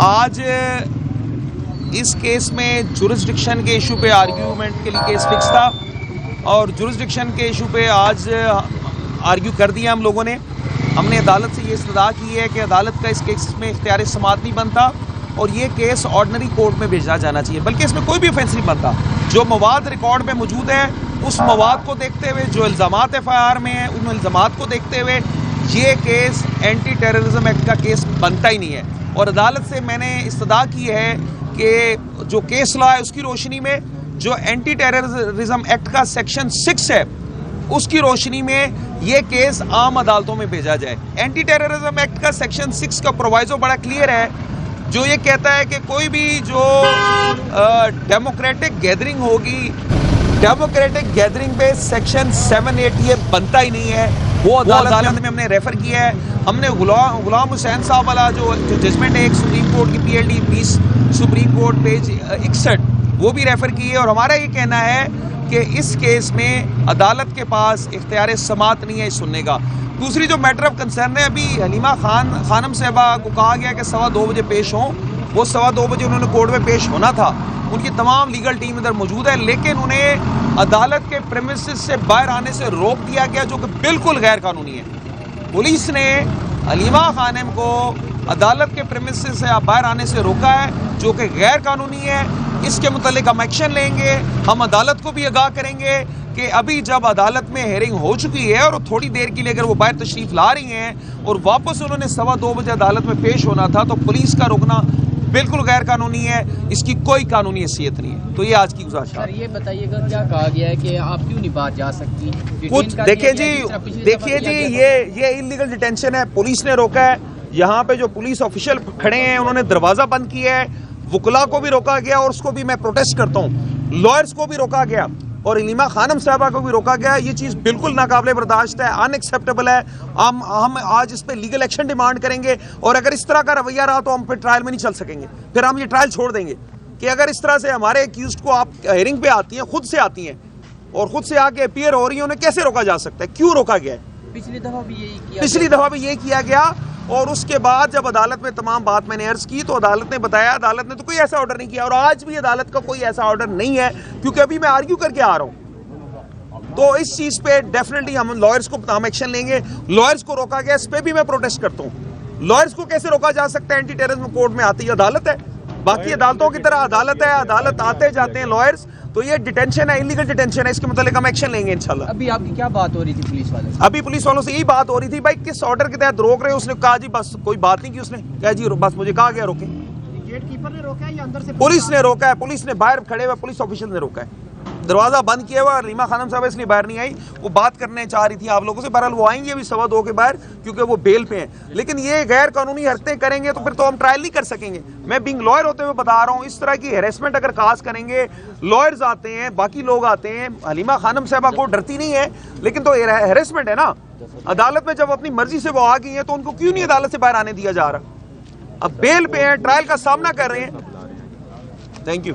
آج اس کیس میں جورسڈکشن کے ایشو پہ آرگیومنٹ کے لیے کیس فکس تھا اور جورسڈکشن کے ایشو پہ آج آرگیو کر دیا ہم لوگوں نے. ہم نے عدالت سے یہ استدعا کی ہے کہ عدالت کا اس کیس میں اختیار سماعت نہیں بنتا اور یہ کیس آرڈنری کورٹ میں بھیجا جانا چاہیے، بلکہ اس میں کوئی بھی آفینس نہیں بنتا. جو مواد ریکارڈ میں موجود ہے اس مواد کو دیکھتے ہوئے، جو الزامات ایف آئی آر میں ہیں ان الزامات کو دیکھتے ہوئے یہ کیس اینٹی ٹیررزم ایکٹ کا کیس بنتا ہی نہیں ہے. اور عدالت سے میں نے استدعا کی ہے کہ جو کیس لا ہے اس کی روشنی میں، جو اینٹی ٹیررزم ایکٹ کا سیکشن 6 ہے اس کی روشنی میں یہ کیس عام عدالتوں میں بھیجا جائے. اینٹی ٹیررزم ایکٹ کا سیکشن 6 کا پرووائزو بڑا کلیئر ہے، جو یہ کہتا ہے کہ کوئی بھی جو ڈیموکریٹک گیدرنگ ہوگی، ڈیموکریٹک گیدرنگ پہ سیکشن 7-8 یہ بنتا ہی نہیں ہے. وہ عدالت میں ہم نے ریفر کیا ہے. ہم نے غلام حسین صاحب والا جو ججمنٹ ہے ایک سپریم کورٹ کی PLD 20 سپریم کورٹ پیج 61 وہ بھی ریفر کی ہے. اور ہمارا یہ کہنا ہے کہ اس کیس میں عدالت کے پاس اختیار سماعت نہیں ہے سننے کا. دوسری جو میٹر آف کنسرن ہے، ابھی حلیمہ خانم صاحبہ کو کہا گیا کہ 2:15 بجے پیش ہوں. وہ 2:15 بجے انہوں نے کورٹ میں پیش ہونا تھا، ان کی تمام لیگل ٹیم ادھر موجود ہے، لیکن انہیں عدالت کے پریمیسز سے باہر آنے سے روک دیا گیا، جو کہ بالکل غیر قانونی ہے. پولیس نے حلیمہ خانم کو عدالت کے پریمیسز سے باہر آنے سے روکا ہے، جو کہ غیر قانونی ہے. اس کے متعلق ہم ایکشن لیں گے. ہم عدالت کو بھی آگاہ کریں گے کہ ابھی جب عدالت میں ہیئرنگ ہو چکی ہے اور تھوڑی دیر کے لیے اگر وہ باہر تشریف لا رہی ہیں اور واپس انہوں نے 2:15 بجے عدالت میں پیش ہونا تھا، تو پولیس کا روکنا بالکل غیر قانونی ہے، اس کی کوئی قانونی حیثیت نہیں ہے. تو یہ آج کی گزارش ہے. یہ بتائیے گا کیا کہا گیا ہے کہ آپ کیوں نہیں باہر جا سکتی؟ کچھ دیکھیے جی یہ انلیگل ڈیٹینشن ہے، پولیس نے روکا ہے. یہاں پہ جو پولیس آفیشل کھڑے ہیں انہوں نے دروازہ بند کیا ہے. وکلا کو بھی روکا گیا اور اس کو بھی میں پروٹیسٹ کرتا ہوں. لائرز کو بھی روکا گیا اور حلیمہ خانم صاحبہ کو بھی روکا گیا. یہ چیز بالکل ناقابل برداشت ہے، ان ایکسیپٹیبل ہے. ہم آج اس پہ لیگل ایکشن ڈیمانڈ کریں گے اور اگر اس طرح کا رویہ رہا تو ہم پھر ٹرائل میں نہیں چل سکیں گے. پھر ہم یہ ٹرائل چھوڑ دیں گے کہ اگر اس طرح سے ہمارے ایکیوزڈ کو آپ ہیئرنگ پہ آتی ہیں، خود سے آتی ہیں اور خود سے آ کے اپیئر ہو رہی ہیں، انہیں کیسے روکا جا سکتا ہے؟ کیوں روکا گیا ہے؟ پچھلی دفعہ بھی یہی کیا گیا. اور اس کے بعد جب عدالت میں تمام بات میں نے عرض کی تو عدالت نے بتایا عدالت نے تو کوئی ایسا آرڈر نہیں کیا، اور آج بھی عدالت کا کوئی ایسا آرڈر نہیں ہے، کیونکہ ابھی میں آرگیو کر کے آ رہا ہوں. تو اس چیز پہ ڈیفینیٹلی ہم لائرز کو ہم ایکشن لیں گے. لائرز کو روکا گیا، اس پہ بھی میں پروٹیسٹ کرتا ہوں. لائرز کو کیسے روکا جا سکتا ہے؟ اینٹی ٹیررزم کورٹ میں آتی ہے عدالت ہے، باقی عدالتوں کی طرح عدالت ہے، عدالت آتے جاتے ہیں لائرز. تو یہ ڈیٹینشن ہے، انلیگل ڈیٹینشن ہے، اس کے متعلق ہم ایکشن لیں گے انشاءاللہ. ابھی آپ کی کیا بات ہو رہی تھی پولیس والوں سے؟ ابھی پولیس والوں سے یہی بات ہو رہی تھی، بھائی کس آرڈر کے تحت روک رہے ہیں؟ اس نے کہا جی بس کوئی بات نہیں کی. اس نے کہا جی بس مجھے کہا گیا روکیں. گیٹ کیپر نے روکا ہے یا اندر سے پولیس نے روکا ہے، پولیس نے باہر کھڑے ہوئے پولیس آفیشل نے روکا ہے. دروازہ بند کیا ہوا. حلیمہ خانم صاحب اس لیے باہر نہیں آئی، وہ بات کرنے چاہ رہی تھی آپ لوگوں سے. بہرحال وہ آئیں گے ابھی 2:15 کے باہر، کیونکہ وہ بیل پہ ہیں. لیکن یہ غیر قانونی حرکتیں کریں گے تو پھر تو ہم ٹرائل نہیں کر سکیں گے. میں بینگ لائر ہوتے ہوئے بتا رہا ہوں، اس طرح کی ہیریسمنٹ اگر کاز کریں گے، لائرز آتے ہیں، باقی لوگ آتے ہیں. حلیمہ خانم صاحبہ کو ڈرتی نہیں ہے، لیکن تو ہیریسمنٹ ہے نا. عدالت میں جب اپنی مرضی سے وہ آ گئی ہیں تو ان کو کیوں نہیں عدالت سے باہر آنے دیا جا رہا؟ اب بیل پہ ہیں، ٹرائل کا سامنا کر رہے ہیں. Thank you.